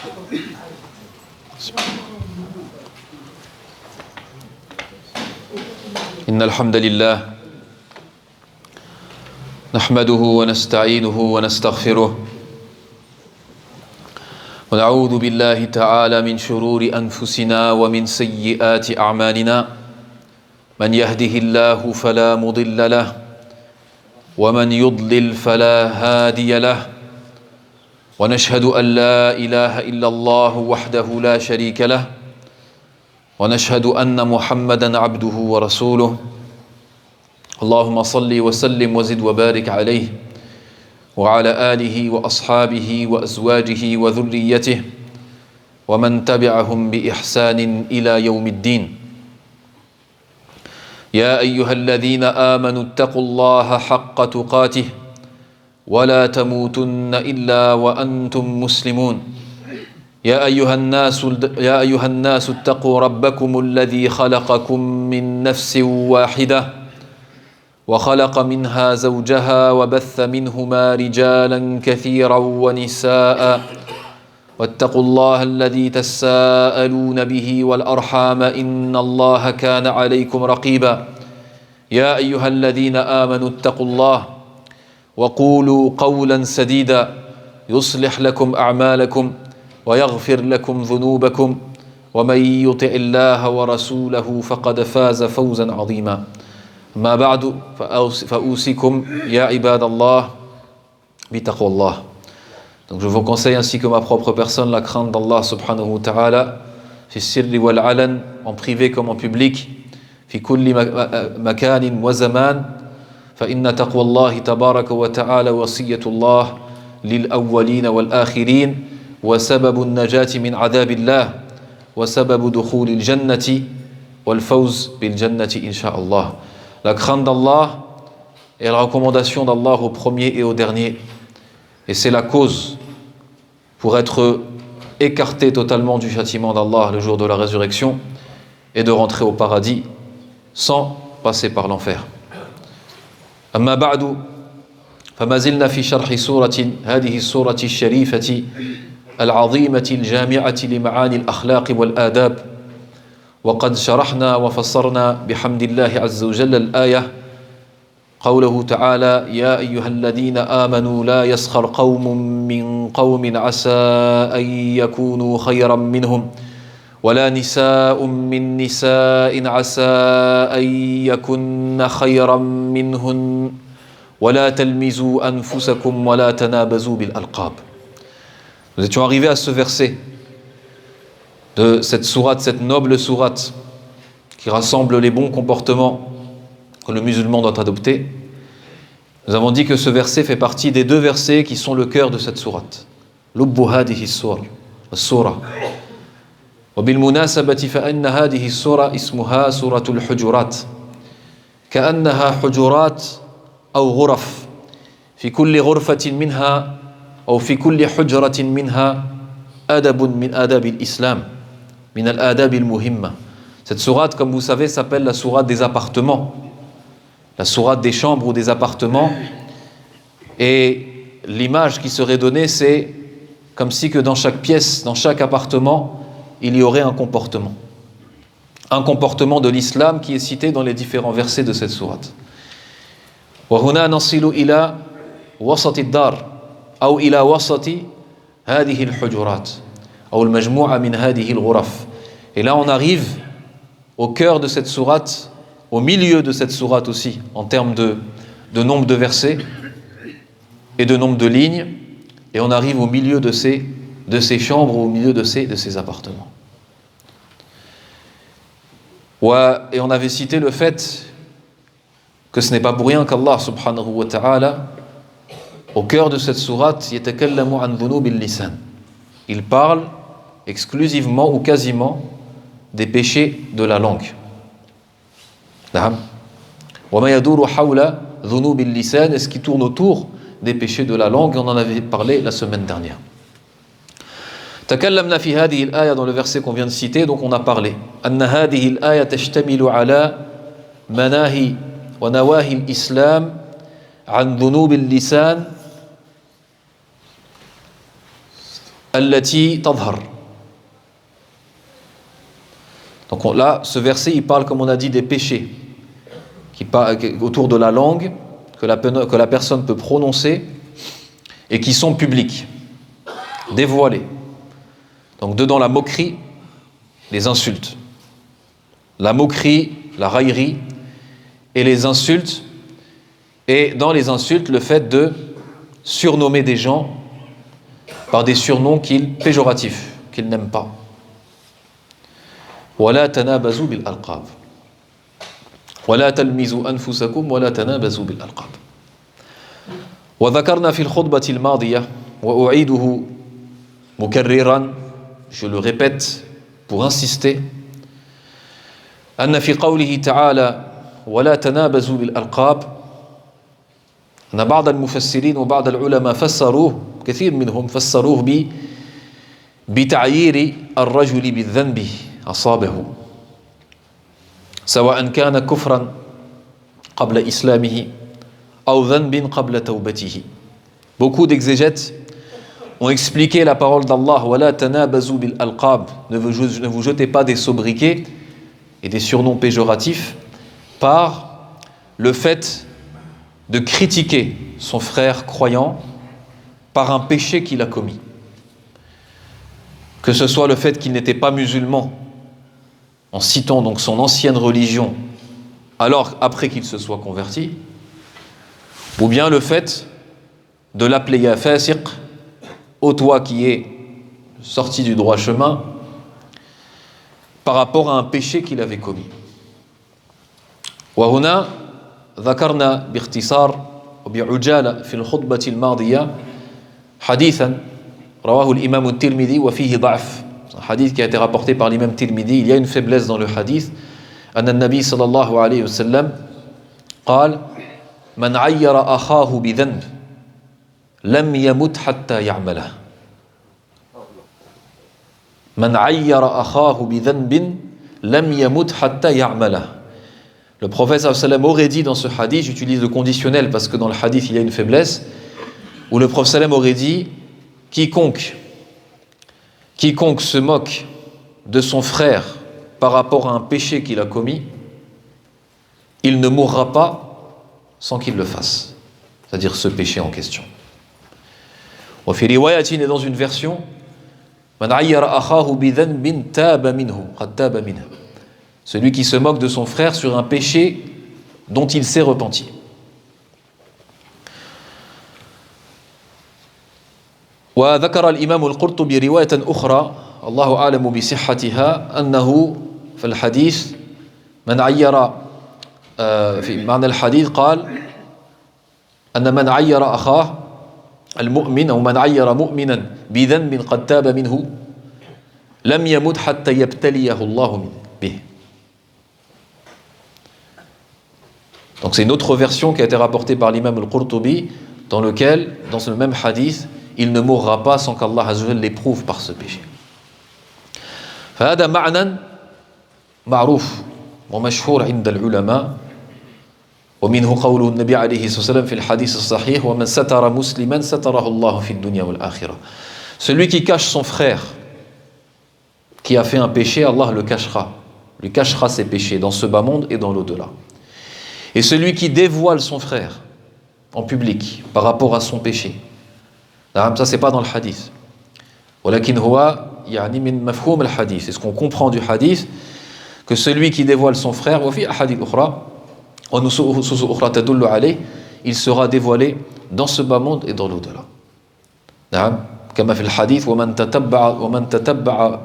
إن الحمد لله نحمده ونستعينه ونستغفره ونعوذ بالله تعالى من شرور أنفسنا ومن سيئات أعمالنا من يهده الله فلا مضل له ومن يضلل فلا هادي له ونشهد أن لا إله إلا الله وحده لا شريك له ونشهد أن محمدًا عبده ورسوله اللهم صل وسلم وزد وبارك عليه وعلى آله وأصحابه وأزواجه وذريته ومن تبعهم بإحسان إلى يوم الدين يا أيها الذين آمنوا اتقوا الله حق تقاته ولا تموتن إلا وأنتم مسلمون يا أيها الناس اتقوا ربكم الذي خلقكم من نفس واحدة وخلق منها زوجها وبث منهما رجالا كثيرا ونساء واتقوا الله الذي تساءلون به والأرحام إن الله كان عليكم رقيبا يا أيها الذين آمنوا اتقوا الله وقولوا قولا سديدا يصلح لكم أعمالكم ويغفر لكم ذنوبكم ومن يطع الله ورسوله فقد فاز فوزا عظيما ما بعد فأوصيكم يا عباد الله بتقوى الله. Donc je vous conseille ainsi que ma propre personne la crainte d'Allah subhanahu wa ta'ala fi sirri wal alan, en privé comme en public, fi kulli makanin wa zaman, fa inna taqwa Allah tabaraka wa ta'ala wasiyatullah lil awwalin wal akhirin wa sababu an-najati min adhabillah wa sababu dukhulil jannati wal fawz bil jannati insha'Allah. La crainte d'Allah est la recommandation d'Allah au premier et au dernier. Et c'est la cause pour être écarté totalement du châtiment d'Allah le jour de la résurrection et de rentrer au paradis sans passer par l'enfer. أما بعد فما زلنا في شرح هذه السورة الشريفة العظيمة الجامعة لمعاني الأخلاق والآداب وقد شرحنا وفسرنا بحمد الله عز وجل الآية قوله تعالى يا أيها الذين آمنوا لا يسخر قوم من قوم عسى أن يكونوا خيرا منهم ولا نساء من نساء عسى أن يكن خيرا منهن ولا تلمزوا أنفسكم ولا تنابزوا بالألقاب. Nous étions arrivés à ce verset de cette sourate, cette noble sourate qui rassemble les bons comportements que le musulman doit adopter. Nous avons dit que ce verset fait partie des deux versets qui sont le cœur de cette sourate. Lubbu hadihi as-sura. وبالمناسبة فإن هذه السورة اسمها سورة الحجرات كأنها حجرات أو غرف في كل غرفة منها أو في كل حجرة منها أدب من آداب الإسلام من الآداب المهمة. Cette sourate, comme vous savez, s'appelle la sourate des appartements, la sourate des chambres ou des appartements. Et l'image qui serait donnée, c'est comme si que dans chaque pièce, dans chaque appartement, il y aurait un comportement de l'islam qui est cité dans les différents versets de cette sourate. وهنا نصل إلى وسط الدار أو إلى وسط هذه الحجرات أو المجموعة من هذه الغرف. Et là on arrive au cœur de cette sourate, au milieu de cette sourate aussi, en termes de nombre de versets et de nombre de lignes, et on arrive au milieu de ces chambres, au milieu de ces appartements. Et on avait cité le fait que ce n'est pas pour rien qu'Allah subhanahu wa ta'ala, au cœur de cette sourate, yatakallamu an dhunubil lisan. Il parle exclusivement ou quasiment des péchés de la langue. Wa ma yaduru hawla dhunubil lisan, est ce qui tourne autour des péchés de la langue, on en avait parlé la semaine dernière. تكلمنا في هذه الآية dans le verset qu'on vient de citer, donc on a parlé أن هذه الآية تشتمل على مناهي ونواهي الإسلام عن ذنوب اللسان allati tadhar. Donc là, ce verset, il parle, comme on a dit, des péchés autour de la langue que la personne peut prononcer et qui sont publics, dévoilés. Donc dedans la moquerie, les insultes. La moquerie, la raillerie et les insultes. Et dans les insultes, le fait de surnommer des gens par des surnoms péjoratifs, qu'ils n'aiment pas. وَلَا تَنَابَزُوا بِالْأَلْقَابِ وَلَا تَلْمِزُوا أَنفُسَكُمْ وَلَا تَنَابَزُوا بِالْأَلْقَابِ. وذكرنا في الخطبة الماضية وأعيده مكررا, je le répète pour insister, أن في قوله تعالى ولا تنابزوا بالألقاب, أن بعض المفسرين وبعض العلماء فسروه, كثير منهم فسروه بتعيير الرجل بالذنب أصابه سواء كان كفرا قبل إسلامه أو ذنب قبل توبته. Beaucoup d'exégètes ont expliqué la parole d'Allah وَلَا تَنَابَزُوا بِالْأَلْقَابِ, ne vous jetez pas des sobriquets et des surnoms péjoratifs, par le fait de critiquer son frère croyant par un péché qu'il a commis. Que ce soit le fait qu'il n'était pas musulman, en citant donc son ancienne religion, alors après qu'il se soit converti, ou bien le fait de l'appeler ya fasiq, ô toi qui es sorti du droit chemin, par rapport à un péché qu'il avait commis. وهنا ذكرنا باختصار وبعجالة في الخطبة الماضية حديثا رواه الإمام الترمذي وفيه ضعف. Un hadith qui a été rapporté par l'imam Tirmidhi, il y a une faiblesse dans le hadith. أن النبي صلى الله عليه وسلم قال من عير أخاه بذنب لم يمت حتى يعمله. من عير أخاه بذنب لم يمت حتى يعمله. Le prophète sallallahu alayhi wa sallam aurait dit dans ce hadith, j'utilise le conditionnel parce que dans le hadith il y a une faiblesse, où le prophète sallallahu alayhi wa sallam aurait dit quiconque se moque de son frère par rapport à un péché qu'il a commis, il ne mourra pas sans qu'il le fasse, c'est-à-dire ce péché en question. وفي رواية, et dans une version, من عير أخاه بذنب تاب منه قد تاب منه, celui qui se moque de son frère sur un péché dont il s'est repenti. وذكر الإمام القرطبي رواية أخرى الله أعلم بصحتها أنه في الحديث من عير في معنى الحديث قال أن من عير أخاه المؤمن أو من عير مؤمنا بذنب قد تاب منه لم يمت حتى يبتليه الله به. Donc c'est une autre version qui a été rapportée par l'imam al-Qurtubi, dans lequel, dans ce même hadith, il ne mourra pas sans qu'Allah Azza wa Jalla l'éprouve par ce péché. فهذا معنى معروف ومشهور عند العلماء, ومنه قوله النبي عليه الصلاة والسلام في الحديث الصحيح ومن ستر مسلما ستره الله في الدنيا والآخرة. Celui qui cache son frère qui a fait un péché, Allah le cachera, lui cachera ses péchés dans ce bas monde et dans l'au-delà. Et celui qui dévoile son frère en public par rapport à son péché, ça c'est pas dans le hadith, ولكن هو يعني من مفهوم الحديث, c'est ce qu'on comprend du hadith, que celui qui dévoile son frère, وفي أحاديث أخرى ونصوص أخرى تدل عليه, il sera dévoilé dans ce bas monde et dans l'au-delà. كما في الحديث ومن تتبع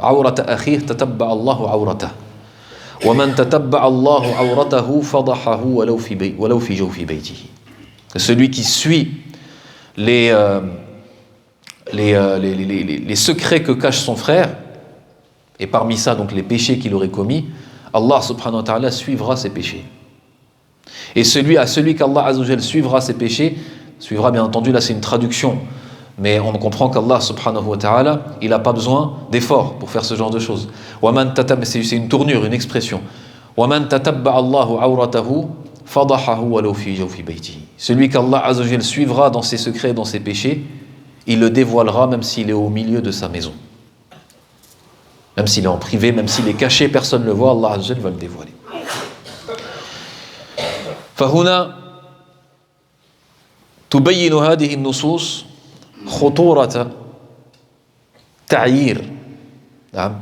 عورة أخيه تتبع الله عورته ومن تتبع الله عورته فضحه ولو في جوف بيته. Celui qui suit les secrets que cache son frère, et parmi ça donc les péchés qu'il aurait commis, Allah subhanahu wa ta'ala suivra ses péchés. Et celui qu'Allah Azza wa Jal suivra ses péchés, suivra bien entendu, là c'est une traduction, mais on comprend qu'Allah subhanahu wa ta'ala, il n'a pas besoin d'efforts pour faire ce genre de choses. C'est une tournure, une expression. وَمَنْ تَتَبَّعَ اللَّهُ عَوْرَتَهُ فَضَحَهُ وَلَوْ فِي جَوْفِ بَيْتِهِ. Celui qu'Allah Azza wa Jal suivra dans ses secrets, dans ses péchés, il le dévoilera même s'il est au milieu de sa maison. Même s'il est en privé, même s'il est caché, personne ne le voit, Allah Azza wa Jalla va le dévoiler. فهنا تبين هذه النصوص خطورة تعيير نعم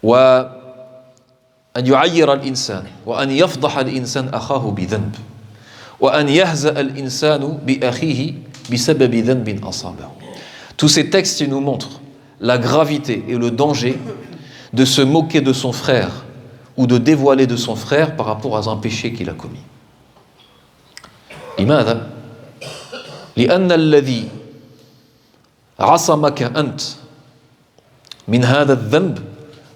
وأن يعير الإنسان وأن يفضح الإنسان أخاه بذنب وأن يهزأ الإنسان بأخيه بسبب ذنب أصابه. Tous ces textes nous montrent la gravité et le danger de se moquer de son frère ou de dévoiler de son frère par rapport à un péché qu'il a commis. لماذا؟ لأن الذي عصمك أنت من هذا الذنب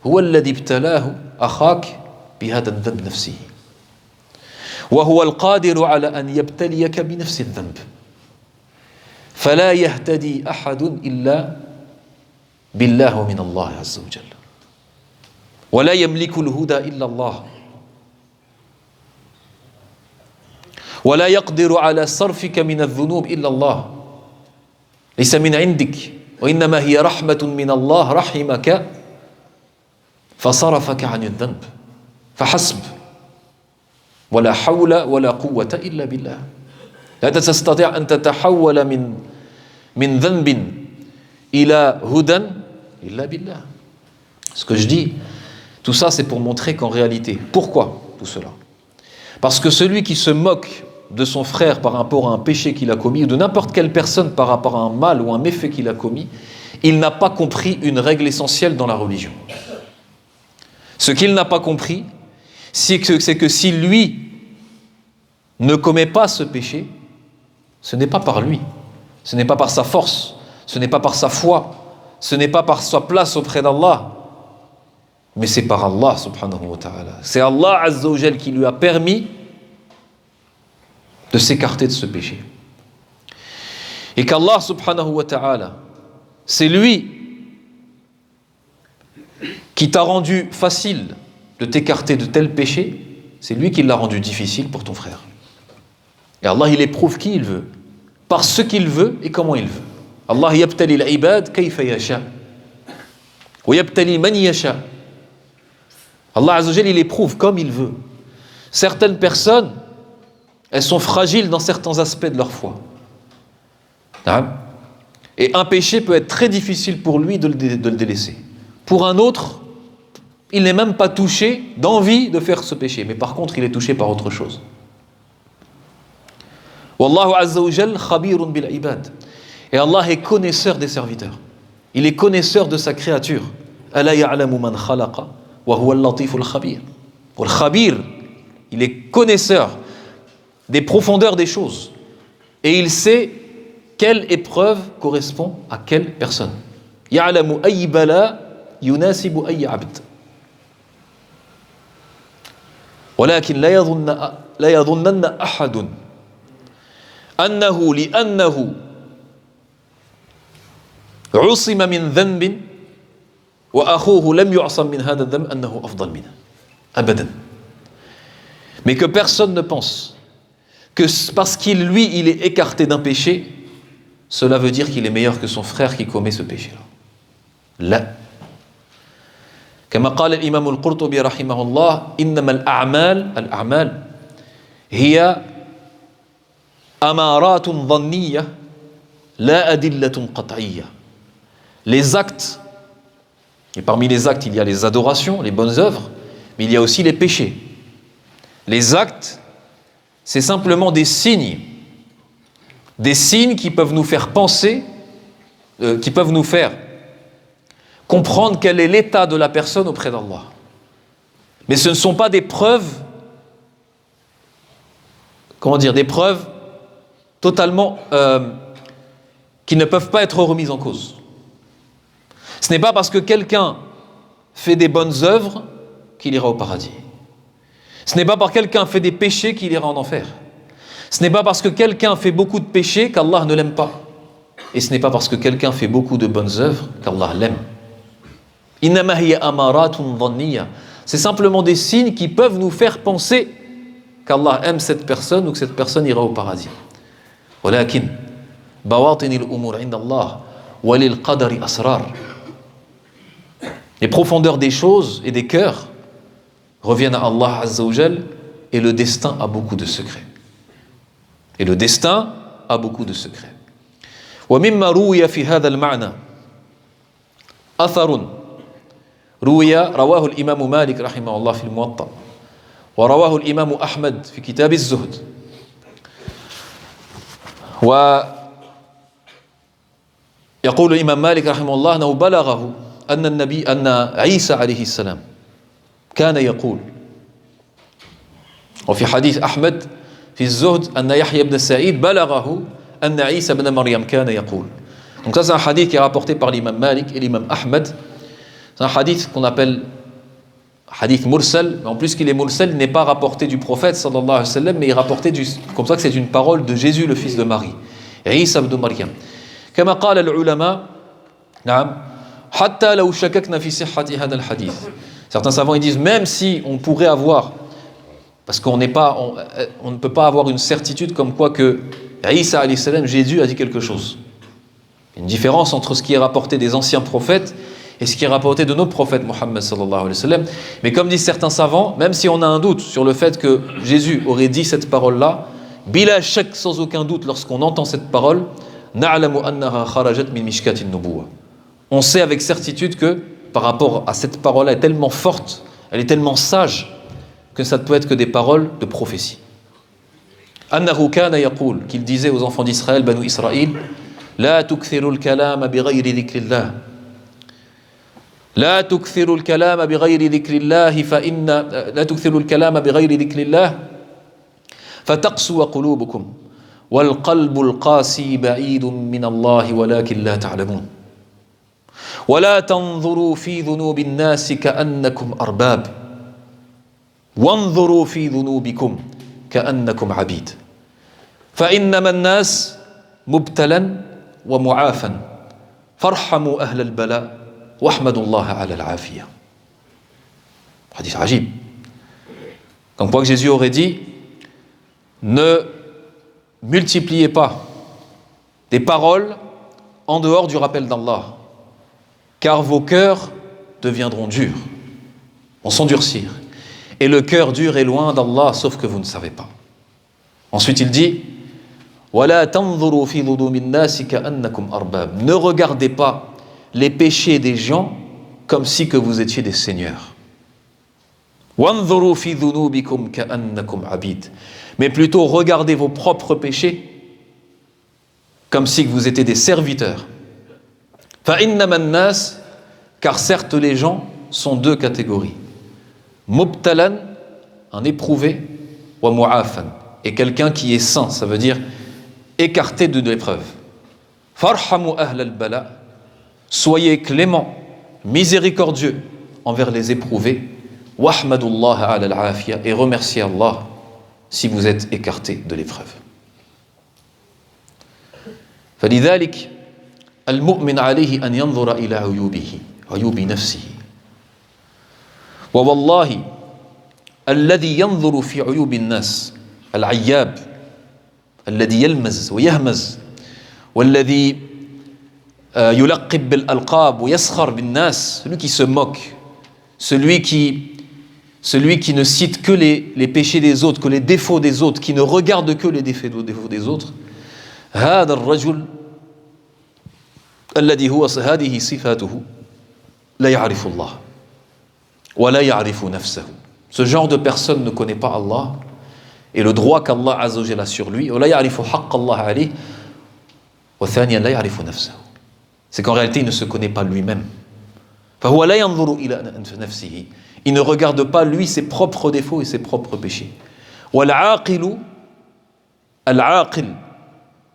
هو الذي ابتلاه أخاك بهذا الذنب نفسه وهو القادر على أن يبتليك بنفس الذنب فلا يهتدي أحد إلا بالله ومن الله عز وجل ولا يملك الهدى إلا الله ولا يقدر على صرفك من الذنوب إلا الله ليس من عندك وإنما هي رحمة من الله رحمك فصرفك عن الذنب فحسب ولا حول ولا قوة إلا بالله لا تستطيع أن تتحول من ذنب إلى هدى إلا بالله. Ce que je dis, tout ça c'est pour montrer qu'en réalité, pourquoi tout cela? Parce que celui qui se moque de son frère par rapport à un péché qu'il a commis, ou de n'importe quelle personne par rapport à un mal ou un méfait qu'il a commis, il n'a pas compris une règle essentielle dans la religion. Ce qu'il n'a pas compris, c'est que si lui ne commet pas ce péché, ce n'est pas par lui, ce n'est pas par sa force, ce n'est pas par sa foi, ce n'est pas par sa place auprès d'Allah, mais c'est par Allah subhanahu wa ta'ala. C'est Allah azza wa jal qui lui a permis de s'écarter de ce péché. Et qu'Allah subhanahu wa ta'ala, c'est lui qui t'a rendu facile de t'écarter de tel péché, c'est lui qui l'a rendu difficile pour ton frère. Et Allah, il éprouve qui il veut, par ce qu'il veut et comment il veut. Allah yabtali al-ibad kayfa yasha wa yabtali man yasha. Allah azza wa jalla, il éprouve comme il veut. Certaines personnes, elles sont fragiles dans certains aspects de leur foi. Et un péché peut être très difficile pour lui de le délaisser. Pour un autre, il n'est même pas touché d'envie de faire ce péché, mais par contre, il est touché par autre chose. Wallahu azza wa jal khabirun bil ibad. Et Allah est connaisseur des serviteurs. Il est connaisseur de sa créature. Ala ya'lamu man khalaqa wa huwa al-latif al-khabir. Pour le khabir, il est connaisseur des profondeurs des choses. Et il sait quelle épreuve correspond à quelle personne. Ya'lamu ayy bala yunasibu ayy 'abd. ولكن لا يظنن أحد أنه لأنه عصم من ذنب وأخوه لم يعصم من هذا الذنب أنه أفضل منه أبدا. Mais que personne ne pense que parce qu'il lui il est écarté d'un péché, cela veut dire qu'il est meilleur que son frère qui commet ce péché-là. لا. كما قال الإمام القرطبي رحمه الله إنما الأعمال هي أمارات ظنية لا أدلة قطعية. Les actes, et parmi les actes il y a les adorations, les bonnes œuvres, mais il y a aussi les péchés. Les actes, c'est simplement des signes qui peuvent nous faire penser, qui peuvent nous faire comprendre quel est l'état de la personne auprès d'Allah. Mais ce ne sont pas des preuves, des preuves totalement qui ne peuvent pas être remises en cause. Ce n'est pas parce que quelqu'un fait des bonnes œuvres qu'il ira au paradis. Ce n'est pas parce que quelqu'un fait des péchés qu'il ira en enfer. Ce n'est pas parce que quelqu'un fait beaucoup de péchés qu'Allah ne l'aime pas. Et ce n'est pas parce que quelqu'un fait beaucoup de bonnes œuvres qu'Allah l'aime. Innama hiya amaratun dhanniya. C'est simplement des signes qui peuvent nous faire penser qu'Allah aime cette personne ou que cette personne ira au paradis. Walakin بواطن الأمور عند الله وللقدر أسرار. Les profondeurs des choses et des cœurs reviennent à Allah Azza wa Jal, et le destin a beaucoup de secrets. Et le destin a beaucoup de secrets. ومما روي في هذا المعنى أثر رواه الإمام مالك رحمه الله في الموطأ ورواه الإمام أحمد في كتاب الزهد ويقول الإمام مالك رحمه الله أنه بلغه أن عيسى عليه السلام كان يقول وفي حديث أحمد في الزهد أن يحيى بن سعيد بلغه أن عيسى بن مريم كان يقول. Donc ça c'est un hadith qui est rapporté par l'imam Malik et l'imam Ahmed. C'est un hadith qu'on appelle hadith mursal, mais en plus qu'il est mursal, il n'est pas rapporté du prophète sallallahu alayhi wa sallam, mais il est rapporté comme ça que c'est une parole de Jésus, le fils de Marie, Isa ibn Maryam. كما قال العلماء نعم حتى لو شككنا في صحة هذا الحديث. Certains savants ils disent même si on pourrait avoir, parce qu'on ne peut pas avoir une certitude comme quoi que Isa alayhi salam, Jésus a dit quelque chose. Il y a une différence entre ce qui est rapporté des anciens prophètes et ce qui est rapporté de notre prophète Mohammed sallallahu alayhi wa sallam. Mais comme disent certains savants, même si on a un doute sur le fait que Jésus aurait dit cette parole-là, bila shak, sans aucun doute, lorsqu'on entend cette parole, na'lamu annaha kharajat min mishkatin nubuwah. On sait avec certitude que par rapport à cette parole-là, elle est tellement forte, elle est tellement sage, que ça ne peut être que des paroles de prophétie. Annahu kana yaqul, qu'il disait aux enfants d'Israël, Banu Israël, la tukthiru al-kalama bighayri dhikrillah. لا تكثروا الكلام بغير ذكر الله لا تكثروا الكلام بغير ذكر الله فتقسو قلوبكم والقلب القاسي بعيد من الله ولكن لا تعلمون ولا تنظروا في ذنوب الناس كأنكم أرباب وانظروا في ذنوبكم كأنكم عبيد فإنما الناس مبتلا ومعافا فارحموا أهل البلاء وَأَحْمَدُ اللَّهَ عَلَى الْعَافِيَةِ. Hadith ajib. Comme quoi que Jésus aurait dit, ne multipliez pas des paroles en dehors du rappel d'Allah, car vos cœurs deviendront durs, vont s'endurcir. Et le cœur dur est loin d'Allah, sauf que vous ne savez pas. Ensuite il dit, وَلَا تَنْظُرُوا فِي ظُلُومِ النَّاسِ كَأَنَّكُمْ أَرْبَابٌ. Ne regardez pas les péchés des gens comme si que vous étiez des seigneurs. وَانظُرُوا فِي ذُنُوبِكُمْ كَأَنَّكُمْ عَبِيدٌ. Mais plutôt regardez vos propres péchés comme si que vous étiez des serviteurs. فَإِنَّمَا النَّاسِ. Car certes les gens sont deux catégories. مُبْتَلًا, un éprouvé, وَمُعَافًا, et quelqu'un qui est saint, ça veut dire écarté de l'épreuve. فَارْحَمُوا أَهْلَ الْبَلَاءِ. Soyez clément, miséricordieux envers les éprouvés. وَأَحْمَدُ اللَّهَ عَلَى الْعَافِيَةِ. Et remerciez Allah si vous êtes écarté de l'épreuve. فلذلك المؤمن عليه أن ينظر إلى عيوبه عيوب نفسه ووالله الذي ينظر في عيوب الناس العياب الذي يلمز ويهمز والذي يلقب بالألقاب ويسخر بالناس, celui qui se moque, celui qui ne cite que les péchés des autres, que les défauts des autres, qui ne regarde que les défauts des autres, هذا الرجل الذي هو هذه صفاته لا يعرف الله ولا يعرف نفسه. Ce genre de personne ne connaît pas Allah et le droit qu'Allah Azza wa Jalla a sur lui. ولا يعرف حق الله عليه وثانيا لا يعرف نفسه. C'est qu'en réalité il ne se connaît pas lui-même. فهو لا ينظر إلى نفسه. Il ne regarde pas lui ses propres défauts et ses propres péchés. والعاقل العاقل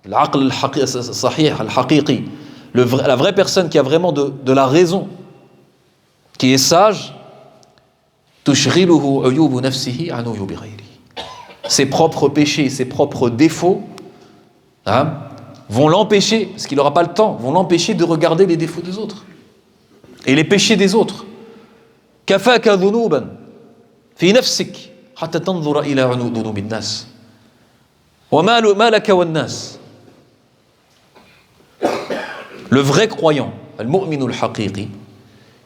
العقل الصحيح الحقيقي, la vraie personne qui a vraiment de la raison, qui est sage, تشغله عيوب نفسه عن عيوب غيره. Ses propres péchés, ses propres défauts vont l'empêcher, parce qu'il n'aura pas le temps, vont l'empêcher de regarder les défauts des autres et les péchés des autres. كفاك ذنوبا في نفسك حتى تنظر إلى ذنوب الناس وما لك والناس. Le vrai croyant, al-mu'min al-haqiqi,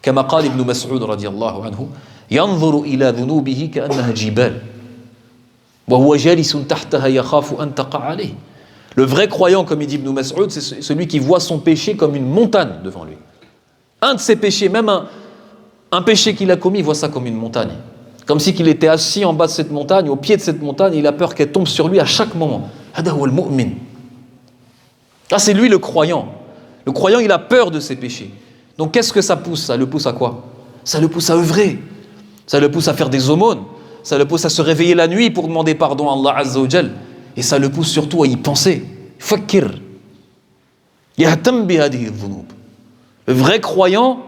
كما قال ابن مسعود رضي الله عنه ينظر إلى ذنوبه كأنها جبال وهو جالس تحتها يخاف أن تقع عليه. Le vrai croyant, comme il dit Ibn Mas'ud, c'est celui qui voit son péché comme une montagne devant lui. Un de ses péchés, même un péché qu'il a commis, il voit ça comme une montagne. Comme si qu'il était assis en bas de cette montagne, au pied de cette montagne, et il a peur qu'elle tombe sur lui à chaque moment. Hada huwa al-mu'min. Là, c'est lui le croyant. Le croyant, il a peur de ses péchés. Donc qu'est-ce que ça pousse? Ça le pousse à quoi? Ça le pousse à œuvrer. Ça le pousse à faire des aumônes. Ça le pousse à se réveiller la nuit pour demander pardon à Allah Azza wa Jal. Et ça le pousse surtout à y penser. Fakir. Yahtam bi hadihi dhunub. Le vrai croyant,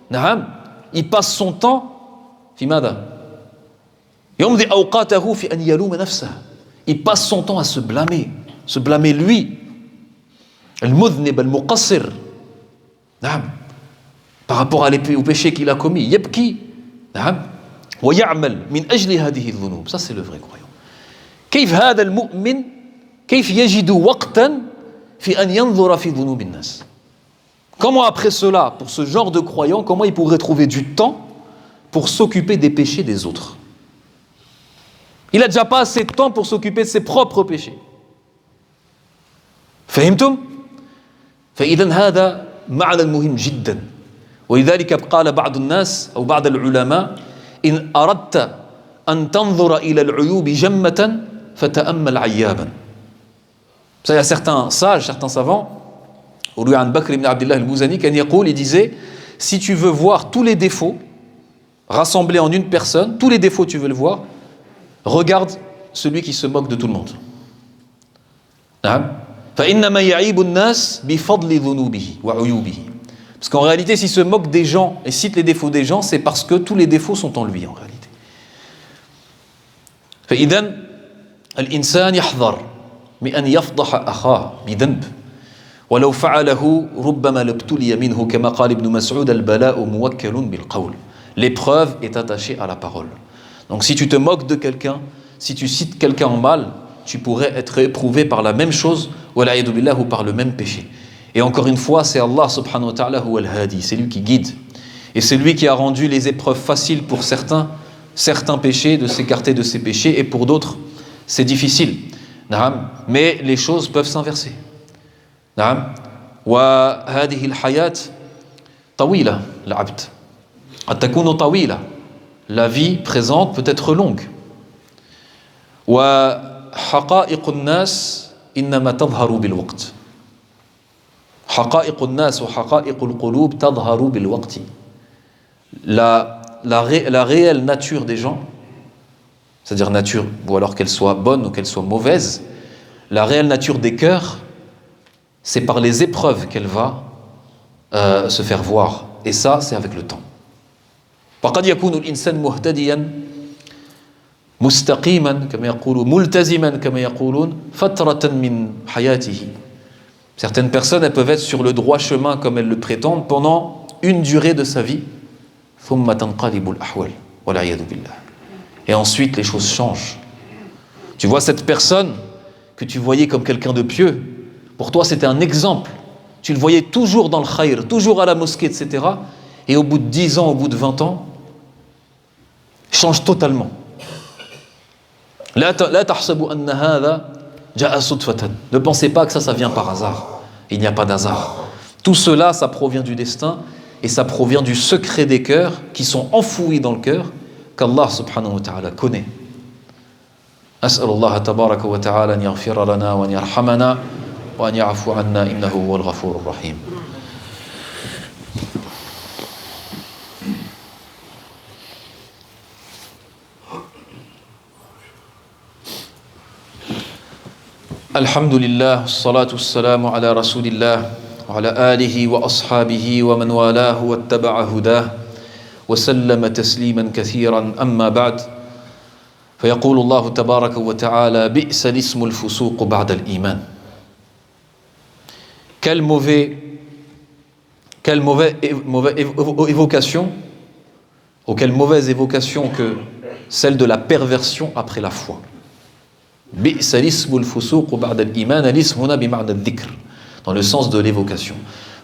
na'am, il passe son temps fi mada? Yumdi awqatahu fi an yaluma nafsahu. Il passe son temps à se blâmer lui. Al-mudhnib al-muqassir. Na'am. Par rapport au péché qu'il a commis. Yabki. Na'am. Wa ya'mal min ajli hadihi dhunub. Ça c'est le vrai croyant. كيف هذا المؤمن كيف يجد وقتا في أن ينظر في ذنوب الناس. Comment après cela, pour ce genre de croyant, comment il pourrait trouver du temps pour s'occuper des péchés des autres? Il n'a déjà pas assez de temps pour s'occuper de ses propres péchés. فهمتم؟ فإذا هذا معنى مهم جدا. ولذلك قال بعض الناس أو بعض العلماء إن أردت أن تنظر إلى العيوب جمة فتأمل عيابا. Ça, il y a certains sages, certains savants, au lieu d'An Bakr ibn Abdullah al-Muzani, il disait, si tu veux voir tous les défauts rassemblés en une personne, tous les défauts tu veux le voir, regarde celui qui se moque de tout le monde. فإنما يعيب الناس بفضل ذنوبه وعيوبه. Parce qu'en réalité, s'il se moque des gens et cite les défauts des gens, c'est parce que tous les défauts sont en lui en réalité. فإذا الإنسان يحذر من أن يفضح أخاه بذنب ولو فعله ربما لابتلي منه كما قال ابن مسعود البلاء موكل بالقول. L'épreuve est attachée à la parole. Donc si tu te moques de quelqu'un, si tu cites quelqu'un en mal, tu pourrais être éprouvé par la même chose ou par le même péché. Et encore une fois, c'est Allah subhanahu wa ta'ala huwa al-hadi, c'est lui qui guide. Et c'est lui qui a rendu les épreuves faciles pour certains péchés, de s'écarter de ces péchés, et pour d'autres, c'est difficile. Mais les choses peuvent s'inverser. وهذه الحياة طويلة العبد قد تكون طويلة. La vie présente peut être longue. وحقائق الناس إنما تظهر بالوقت. حقائق الناس وحقائق القلوب تظهر بالوقت. La réelle nature des gens, c'est-à-dire nature, ou alors qu'elle soit bonne ou qu'elle soit mauvaise, la réelle nature des cœurs, c'est par les épreuves qu'elle va se faire voir. Et ça, c'est avec le temps. وقد يكون الإنسان مهتديا مستقيما كما يقولون ملتزما كما يقولون فترة من حياته. Certaines personnes, elles peuvent être sur le droit chemin comme elles le prétendent pendant une durée de sa vie. ثم تنقلب الأحوال والعياذ بالله. Et ensuite, les choses changent. Tu vois cette personne que tu voyais comme quelqu'un de pieux, pour toi c'était un exemple. Tu le voyais toujours dans le khayr, toujours à la mosquée, etc. Et au bout de 10 ans, au bout de 20 ans, change totalement. لا تحسبوا أن هذا جاء صدفة. Ne pensez pas que ça vient par hasard. Il n'y a pas d'hasard. Tout cela, ça provient du destin et ça provient du secret des cœurs qui sont enfouis dans le cœur qu'Allah subhanahu wa ta'ala connaît. أسأل الله تبارك وتعالى أن يغفر لنا وأن يرحمنا وأن يعفو عنا إنه هو الغفور الرحيم. الحمد لله والصلاة والسلام على رسول الله وعلى آله وأصحابه ومن والاه واتبع هداه وسلم تسليما كثيرا أما بعد فيقول الله تبارك وتعالى بئس الاسم الفسوق بعد الإيمان. Quelle mauvaise évocation, ou quelle mauvaise évocation que celle de la perversion après la foi. Bi'sa l'ismu al-fusuq ba'da al-iman, al-ism huna bima'na al-dhikr, dans le sens de l'évocation.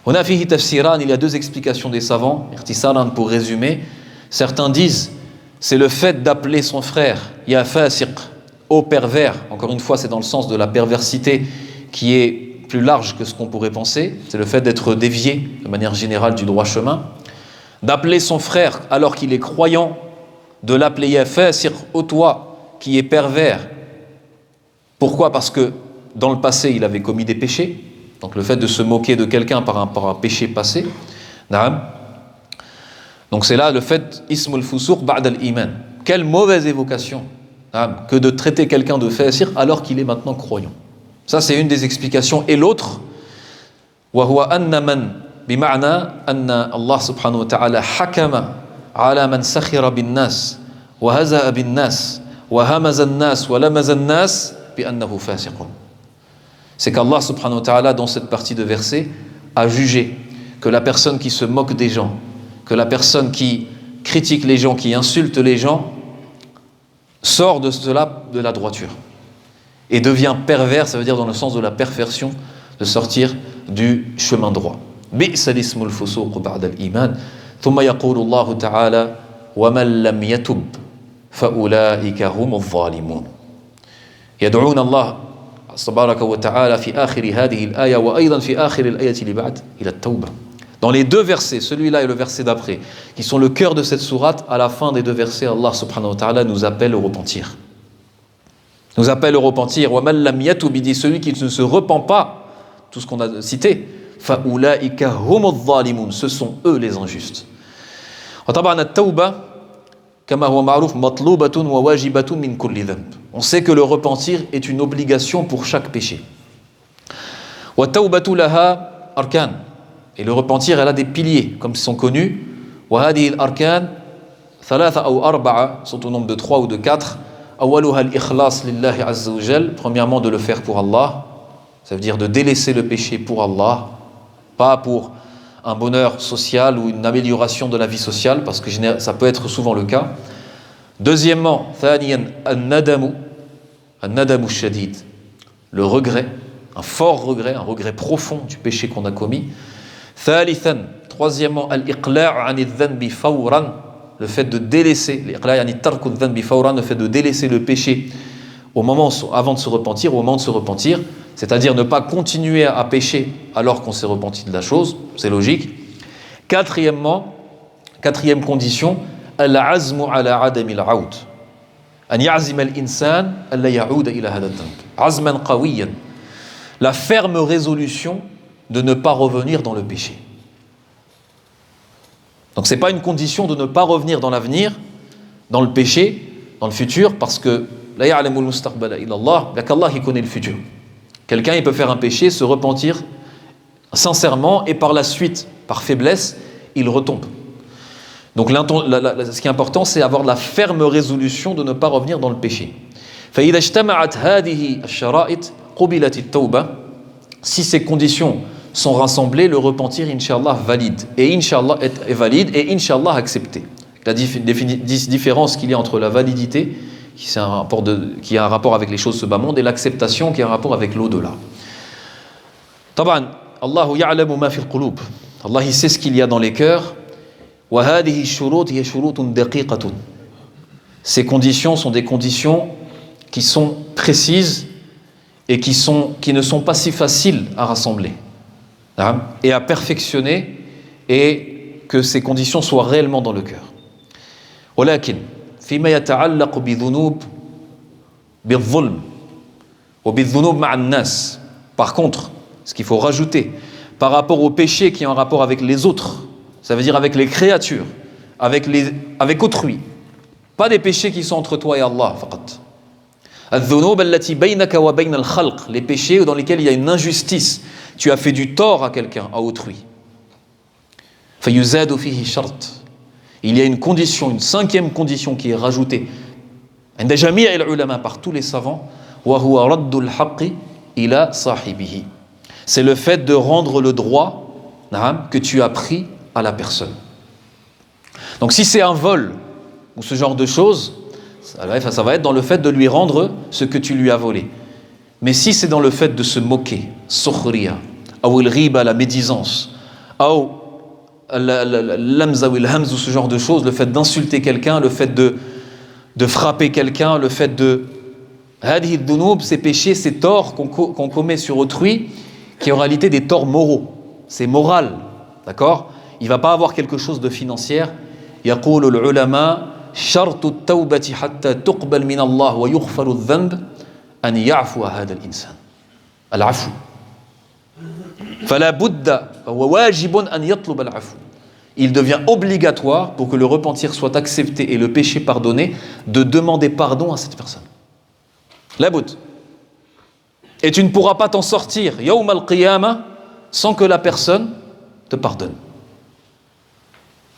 Huna fihi tafsiran, il y a deux explications des savants, ikhtisaran pour résumer. Certains disent, c'est le fait d'appeler son frère, ya fasiq, au pervers. Encore une fois, c'est dans le sens de la perversité qui est plus large que ce qu'on pourrait penser. C'est le fait d'être dévié, de manière générale, du droit chemin. D'appeler son frère alors qu'il est croyant, de l'appeler ya fasiq, ô toi qui est pervers. Pourquoi ? Parce que dans le passé, il avait commis des péchés. Donc le fait de se moquer de quelqu'un par rapport à un péché passé. Naam. Donc c'est là le fait ismul fusuq ba'da al-iman. Quelle mauvaise évocation, naam, que de traiter quelqu'un de fasir alors qu'il est maintenant croyant. Ça c'est une des explications. Et l'autre, wa huwa anna man bima'na anna Allah subhanahu wa ta'ala hakama ala man sakhira bin nas wa haza'a bin nas wa hamaza an-nas wa lamaza an-nas bi annahu fasiqun. C'est qu'Allah subhanahu wa ta'ala dans cette partie de verset a jugé que la personne qui se moque des gens, que la personne qui critique les gens, qui insulte les gens, sort de cela de la droiture et devient pervers, ça veut dire dans le sens de la perversion, de sortir du chemin droit. Bi'sa l'ismul fusuq ba'da al-iman. Thumma yaqulu Allah ta'ala wa man lam yatub fa ulaika humuz zalimun. Yad'un Allah تبارك وتعالى في آخر هذه الآية وأيضا في آخر الآية اللي بعد إلى التوبة. Dans les deux versets, celui-là et le verset d'après, qui sont le cœur de cette sourate, à la fin des deux versets, Allah subhanahu wa ta'ala nous appelle au repentir. Nous appelle au repentir. وَمَنْ لَمْ يَتُبْ, il dit celui qui ne se repent pas, tout ce qu'on a cité, فَأُولَٰئِكَ هُمُ الظَّالِمُونَ, ce sont eux les injustes. وطبعا التوبة كما هو معروف مطلوبة وواجبة من كل ذنب. On sait que le repentir est une obligation pour chaque péché. وَالتَّوْبَةُ لَهَا أَرْكَانٌ, et le repentir, elle a des piliers, comme ils sont connus. وَهَذِهِ الْأَرْكَانُ ثَلَاثَ أَوْ أَرْبَعَ, sont au nombre de 3 ou de 4. أَوَّلُهَا الْإِخْلَاص لِلَّهِ عَزَّ وَجَلَّ, premièrement de le faire pour Allah, ça veut dire de délaisser le péché pour Allah, pas pour un bonheur social ou une amélioration de la vie sociale, parce que ça peut être souvent le cas. Deuxièmement, ثانيا الندم الشديد, le regret, un fort regret, un regret profond du péché qu'on a commis. ثالثا, troisièmement, الإقلاع عن الذنب فورا, le fait de délaisser, الإقلاع يعني ترك الذنب فورا, le fait de délaisser le péché au moment, avant de se repentir, au moment de se repentir, c'est-à-dire ne pas continuer à pécher alors qu'on s'est repenti de la chose, c'est logique. Quatrième condition, العزم على عدم العود, أن يعزم الإنسان ألا يعود إلى هذا الذنب عزما قويا, la ferme résolution de ne pas revenir dans le péché. Donc c'est pas une condition de ne pas revenir dans l'avenir, dans le péché, dans le futur, parce que la ya'lamu al-mustaqbala illa Allah, il n'y a qu'Allah qui connaît le futur. Quelqu'un il peut faire un péché, se repentir sincèrement et par la suite, par faiblesse, il retombe. Donc ce qui est important, c'est avoir la ferme résolution de ne pas revenir dans le péché. فإذا اجتمعت هذه الشرائط قبلت التوبة, si ces conditions sont rassemblées, le repentir, Inch'Allah, valide. Et Inch'Allah est valide et Inch'Allah accepté. La différence qu'il y a entre la validité, qui a un rapport avec les choses de ce bas monde, et l'acceptation qui a un rapport avec l'au-delà. Taban, Allahu ya'lamu ma fil qulub. Allah il sait ce qu'il y a dans les cœurs. Wa hadhihi shurut hiya shurutun daqiqatun. Ces conditions sont des conditions qui sont précises et qui ne sont pas si faciles à rassembler et à perfectionner, et que ces conditions soient réellement dans le cœur. ولكن فيما يتعلق بذنوب بالظلم وبالذنوب مع الناس. Par contre, ce qu'il faut rajouter par rapport aux péchés qui ont un rapport avec les autres, ça veut dire avec les créatures, avec autrui, pas des péchés qui sont entre toi et Allah فقط. الذنوب التي بينك وبين الخلق, les péchés dans lesquels il y a une injustice, tu as fait du tort à quelqu'un, à autrui. فيزاد فيه شرط, il y a une condition, une cinquième condition qui est rajoutée عند جميع العلماء, par tous les savants, وهو رد الحق إلى صاحبه, c'est le fait de rendre le droit que tu as pris à la personne. Donc si c'est un vol ou ce genre de choses, ça va être dans le fait de lui rendre ce que tu lui as volé. Mais si c'est dans le fait de se moquer, sukhriya, ou il riba, la médisance, Ou l'amza ou l'hamz ou ce genre de choses, le fait d'insulter quelqu'un, le fait de frapper quelqu'un, le fait de... Hadihi dunub, ces péchés, ces torts qu'on commet sur autrui, qui en réalité des torts moraux. C'est moral, d'accord? Il ne va pas avoir quelque chose de financier. يقول العلماء شرط التوبة حتى تقبل من الله ويغفر الذنب أن يعفو هذا الإنسان. العفو. فلا بد فهو واجب أن يطلب العفو. Il devient obligatoire, pour que le repentir soit accepté et le péché pardonné, de demander pardon à cette personne. La bout. Et tu ne pourras pas t'en sortir, yawm al-qiyamah, sans que la personne te pardonne.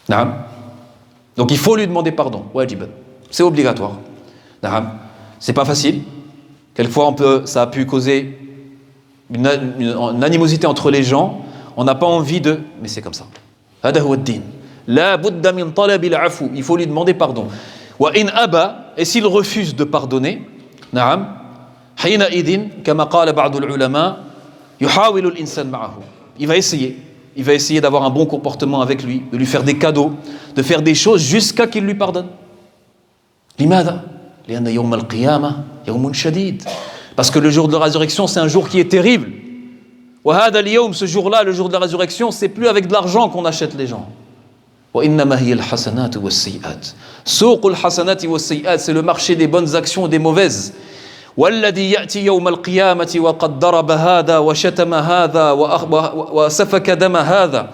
Naam. Donc il faut lui demander pardon, wajiban. C'est obligatoire. Naam. C'est pas facile. Quelquefois ça a pu causer une animosité entre les gens. On n'a pas envie de... Mais c'est comme ça. هذا هو الدين. لا بد من طلب العفو. Il faut lui demander pardon. وإن أبى, et s'il refuse de pardonner, نعم, حينئذ كما قال بعض العلماء يحاول الإنسان معه. Il va essayer d'avoir un bon comportement avec lui, de lui faire des cadeaux, de faire des choses jusqu'à qu'il lui pardonne. لماذا؟ لأن يوم القيامة يوم شديد. Parce que le jour de la résurrection, c'est un jour qui est terrible. وهذا اليوم, ce jour-là, le jour de la résurrection, c'est plus avec de l'argent qu'on achète les gens. وإنما هي الحسنات والسيئات. سوق الحسنات والسيئات, c'est le marché des bonnes actions et des mauvaises. والذي يأتي يوم القيامة وقد ضرب هذا وشتم هذا وسفك دم هذا.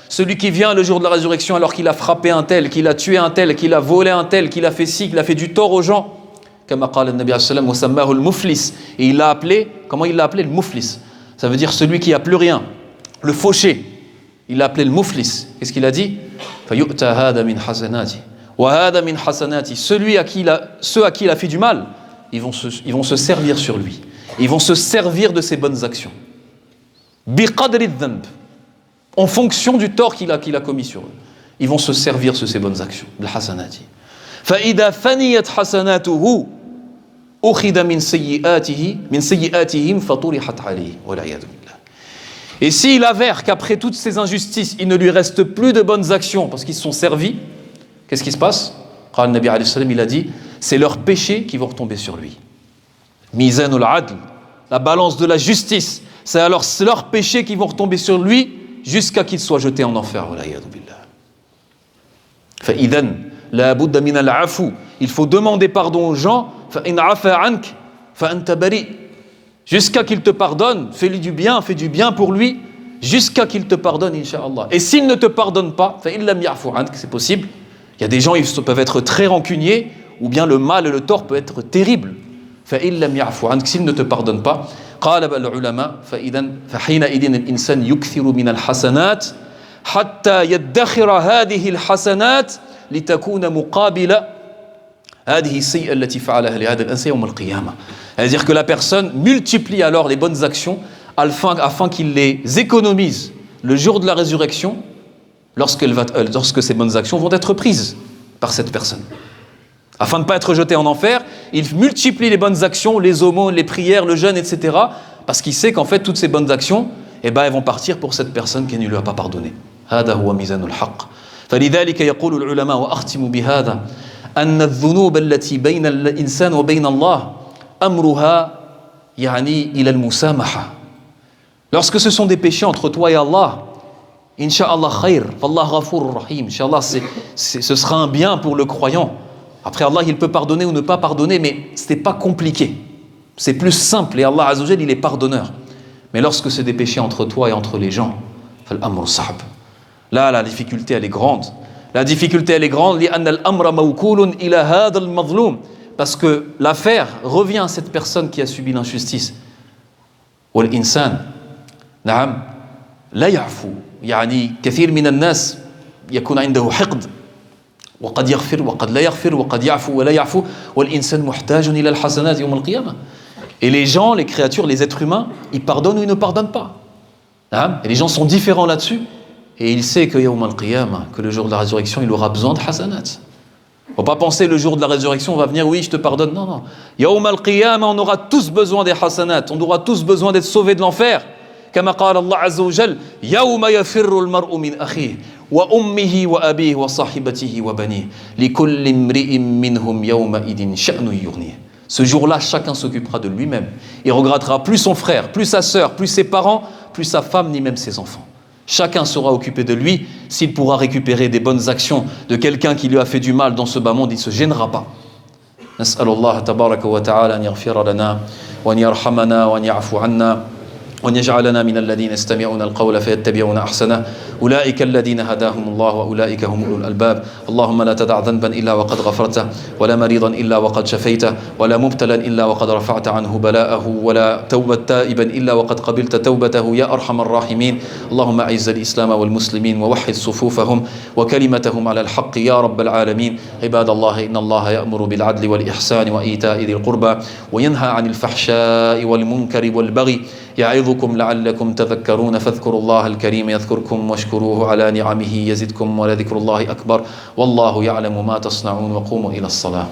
Celui qui vient le jour de la résurrection alors qu'il a frappé un tel, qu'il a tué un tel, qu'il a volé un tel, qu'il a fait ci, qu'il a fait du tort aux gens. كما قال النبي عليه الصلاة والسلام وسماه المفلس. Et il l'a appelé, comment il l'a appelé? Le muflis. Ça veut dire celui qui a plus rien, le fauché. Il l'a appelé le muflis. Qu'est-ce qu'il a dit? فيؤتى هذا من حسناتي وهذا من حسناتي. Ceux à qui il a fait du mal, ils vont se servir sur lui. Ils vont se servir de ses bonnes actions. بقدر الذنب. En fonction du tort qu'il a commis sur eux. Ils vont se servir de ses bonnes actions. بالحسنات. فإذا فنيت حسناته أخذ من سيئاتهم فطرحت عليه والعياذ بالله. Et s'il avère qu'après toutes ces injustices, il ne lui reste plus de bonnes actions parce qu'ils se sont servis, qu'est-ce qui se passe? قال النبي عليه الصلاة والسلام, il a dit, c'est leurs péchés qui vont retomber sur lui. Mizanul adl, la balance de la justice, c'est alors leurs péchés qui vont retomber sur lui jusqu'à qu'il soit jeté en enfer. والعياذ بالله. فإذن لا بد من العفو. Il faut demander pardon aux gens. فإن عفا عنك فأنت بريء. Jusqu'à qu'il te pardonne, fais-lui du bien, fais du bien pour lui, jusqu'à qu'il te pardonne, Inch'Allah. Et s'il ne te pardonne pas, فإن لم يعفو عنك, c'est possible. Il y a des gens, ils peuvent être très rancuniers, ou bien le mal et le tort peut être terrible. فإن لم يعفو عنك, s'il ne te pardonne pas, قال العلماء فحينئذ الإنسان يكثر من الحسنات حتى يدخر هذه الحسنات لتكون مقابل هذه السيئة التي فعلها لهذا الإنسان يوم القيامة. C'est-à-dire que la personne multiplie alors les bonnes actions afin qu'il les économise le jour de la résurrection lorsque ces bonnes actions vont être prises par cette personne. Afin de ne pas être jeté en enfer, il multiplie les bonnes actions, les aumônes, les prières, le jeûne, etc. Parce qu'il sait qu'en fait, toutes ces bonnes actions, elles vont partir pour cette personne qui ne lui a pas pardonné. هذا هو ميزان الحق. فلذلك يقول العلماء وأختم بهذا أن الذنوب التي بين الإنسان وبين الله أمرها يعني إلى المسامحة. Lorsque ce sont des péchés entre toi et Allah, Inch'Allah khair, Wallah ghafour rahim, Inch'Allah ce sera un bien pour le croyant. Après Allah il peut pardonner ou ne pas pardonner, mais ce n'est pas compliqué, c'est plus simple et Allah Azza wa Jal il est pardonneur. Mais lorsque c'est des péchés entre toi et entre les gens, فالأمر صعب. Là la difficulté elle est grande. La difficulté elle est grande لأن الأمر موكول إلى هذا المظلوم, parce que l'affaire revient à cette personne qui a subi l'injustice. والإنسان نعم لا يعفو, يعني كثير من الناس يكون عنده حقد وقد يغفر وقد لا يغفر وقد يعفو ولا يعفو والإنسان محتاج إلى الحسنات يوم القيامة. Et les gens, les créatures, les êtres humains, ils pardonnent ou ils ne pardonnent pas. Et les gens sont différents là-dessus. Et il sait que yawm al-qiyamah, que le jour de la résurrection, il aura besoin de hasanat. Il ne faut pas penser le jour de la résurrection, on va venir, oui, je te pardonne. Non, non. Yawm al-qiyamah, on aura tous besoin des hasanat. On aura tous besoin d'être sauvés de l'enfer. كما قال الله عز وجل يوم يفر المرء من أخيه وأمه وأبيه وصاحبته وبنيه لكل امرئ منهم يومئذ شأن يغنيه. Ce jour-là, chacun s'occupera de lui-même. Il regrettera plus son frère, plus sa sœur, plus ses parents, plus sa femme, ni même ses enfants. Chacun sera occupé de lui. S'il pourra récupérer des bonnes actions de quelqu'un qui lui a fait du mal dans ce bas monde, il ne se gênera pas. نسأل الله تبارك وتعالى أن يغفر لنا وأن يرحمنا وأن يعفو عنا وأن يجعلنا من الذين يستمعون القول فيتبعون أحسنه أولئك الذين هداهم الله وأولئك هم أولو الألباب. اللهم لا تدع ذنبا إلا وقد غفرته ولا مريضا إلا وقد شفيته ولا مبتلا إلا وقد رفعت عنه بلاءه ولا توبة تائبا إلا وقد قبلت توبته يا أرحم الراحمين. اللهم أعز الإسلام والمسلمين ووحد صفوفهم وكلمتهم على الحق يا رب العالمين. عباد الله إن الله يأمر بالعدل والإحسان وإيتاء ذي القربى وينهى عن الفحشاء والمنكر والبغي يعظكم لعلكم تذكرون فاذكروا الله الكريم يذكركم واشكروه على نعمه يزدكم ولذكر الله أكبر والله يعلم ما تصنعون وقوموا إلى الصلاة.